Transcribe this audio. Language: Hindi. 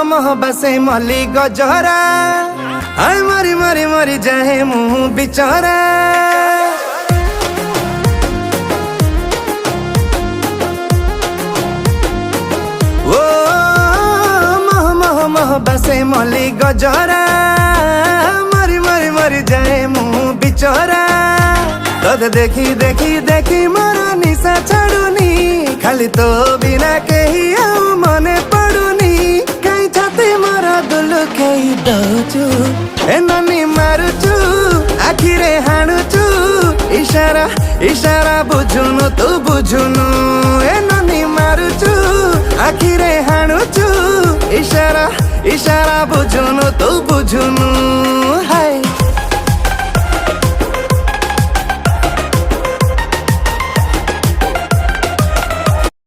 मह बसे मली गजरा हाय मरी मरी मरी जाए मुँह बिचरा। ओ मह मह मह बसे मली गजरा मरी मरी मरी जाए मुँह बिचरा। तोते देखी देखी देखी मोर निशा छाड़ुनी खाली तो बिना कही आउ मने पड़ुनी कहीं छाती मोर दुलु कही दौचु ए ननी मारुचु आखिरे हाणुचु इशारा इशारा बुझुनु तू बुझुनु ए ननी मारुचु आखिरे हाणुचु इशारा इशारा बुझुनु तू बुझुनु हाय।